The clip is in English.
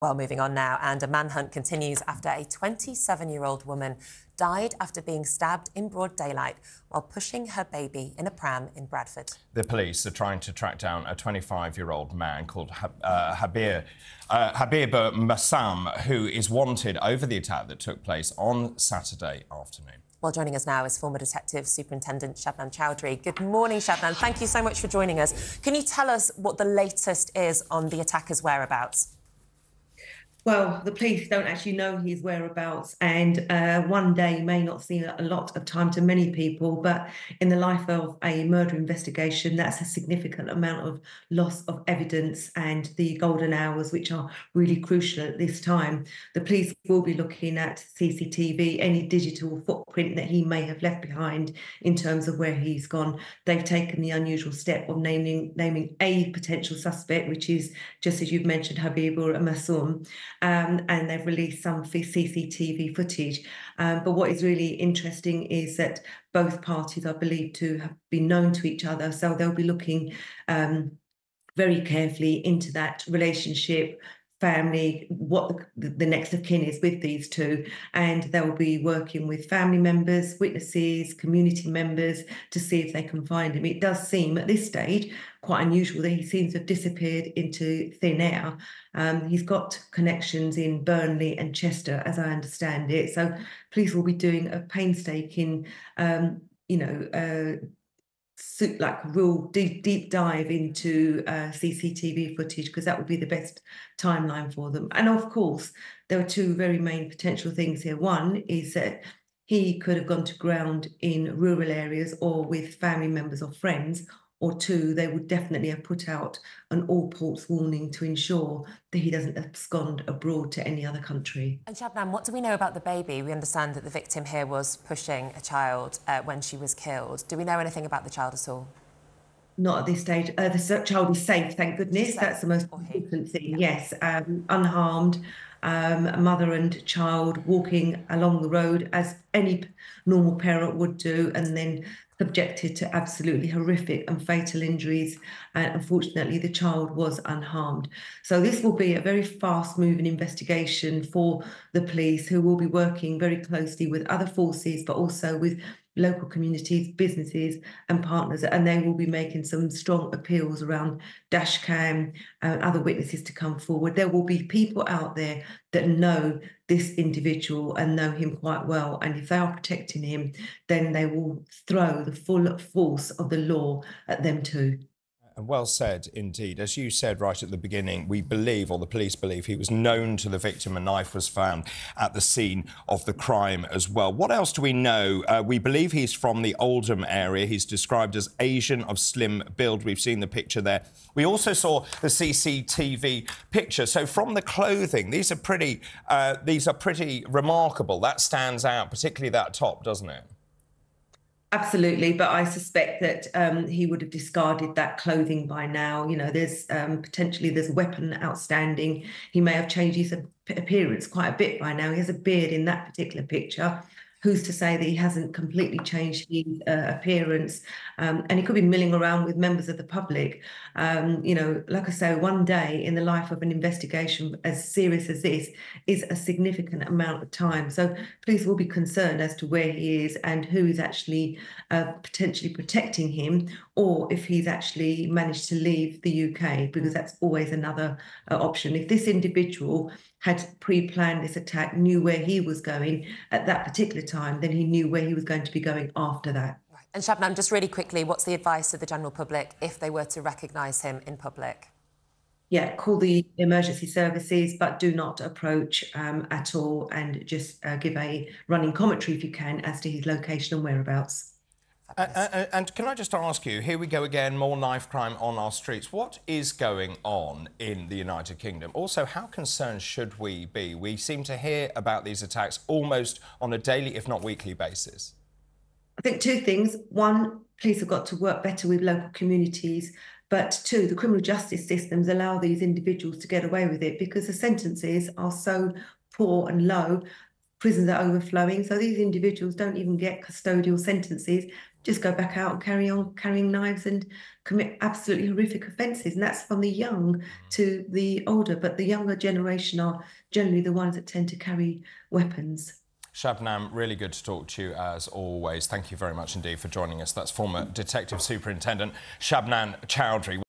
Well, moving on now, and a manhunt continues after a 27-year-old woman died after being stabbed in broad daylight while pushing her baby in a pram in Bradford. The police are trying to track down a 25-year-old man called Habibur Masum, who is wanted over the attack that took place on Saturday afternoon. Well, joining us now is former Detective Superintendent Shabnam Chaudri. Good morning, Shabnam. Thank you so much for joining us. Can you tell us what the latest is on the attacker's whereabouts? Well, the police don't actually know his whereabouts, and one day may not seem a lot of time to many people, but in the life of a murder investigation, that's a significant amount of loss of evidence and the golden hours, which are really crucial at this time. The police will be looking at CCTV, any digital footprint that he may have left behind in terms of where he's gone. They've taken the unusual step of naming a potential suspect, which is, just as you've mentioned, Habibur Masum. And they've released some CCTV footage. But what is really interesting is that both parties are believed to have been known to each other. So they'll be looking very carefully into that relationship, family, what the next of kin is with these two, and they'll be working with family members, witnesses, community members to see if they can find him. It does seem at this stage quite unusual that he seems to have disappeared into thin air. He's got connections in Burnley and Chester, as I understand it. So police will be doing a painstaking, like real deep dive into CCTV footage, because that would be the best timeline for them. And of course, there are two very main potential things here. One is that he could have gone to ground in rural areas or with family members or friends, or two, they would definitely have put out an all ports warning to ensure that he doesn't abscond abroad to any other country. And Shabnam, what do we know about the baby? We understand that the victim here was pushing a child when she was killed. Do we know anything about the child at all? Not at this stage. The child is safe, thank goodness. That's the most important thing. Yeah. Yes, unharmed. Mother and child walking along the road as any normal parent would do, and then subjected to absolutely horrific and fatal injuries. And unfortunately, the child was unharmed. So this will be a very fast-moving investigation for the police, who will be working very closely with other forces, but also with local communities, businesses and partners, and they will be making some strong appeals around dash cam and other witnesses to come forward. There will be people out there that know this individual and know him quite well, and if they are protecting him, then they will throw the full force of the law at them too. Well said, indeed. As you said right at the beginning, we believe, or the police believe, he was known to the victim. A knife was found at the scene of the crime as well. What else do we know? We believe he's from the Oldham area. He's described as Asian, of slim build. We've seen the picture there. We also saw the CCTV picture. So from the clothing, these are pretty remarkable. That stands out, particularly that top, doesn't it? Absolutely, but I suspect that he would have discarded that clothing by now. You know, there's potentially a weapon outstanding. He may have changed his appearance quite a bit by now. He has a beard in that particular picture. Who's to say that he hasn't completely changed his appearance? And he could be milling around with members of the public. You know, like I say, one day in the life of an investigation as serious as this is a significant amount of time. So police will be concerned as to where he is and who is actually potentially protecting him, or if he's actually managed to leave the UK, because that's always another option. If this individual had pre-planned this attack, knew where he was going at that particular time, then he knew where he was going to be going after that. Right. And Shabnam, just really quickly, what's the advice to the general public if they were to recognise him in public? Yeah, call the emergency services, but do not approach at all, and just give a running commentary if you can as to his location and whereabouts. And can I just ask you, here we go again, more knife crime on our streets. What is going on in the United Kingdom? Also, how concerned should we be? We seem to hear about these attacks almost on a daily, if not weekly basis. I think two things. One, police have got to work better with local communities. But two, the criminal justice systems allow these individuals to get away with it because the sentences are so poor and low. Prisons are overflowing, so these individuals don't even get custodial sentences. just go back out and carry on carrying knives and commit absolutely horrific offences. And that's from the young to the older, but the younger generation are generally the ones that tend to carry weapons. Shabnam, really good to talk to you as always. Thank you very much indeed for joining us. That's former Detective Superintendent Shabnam Chaudri.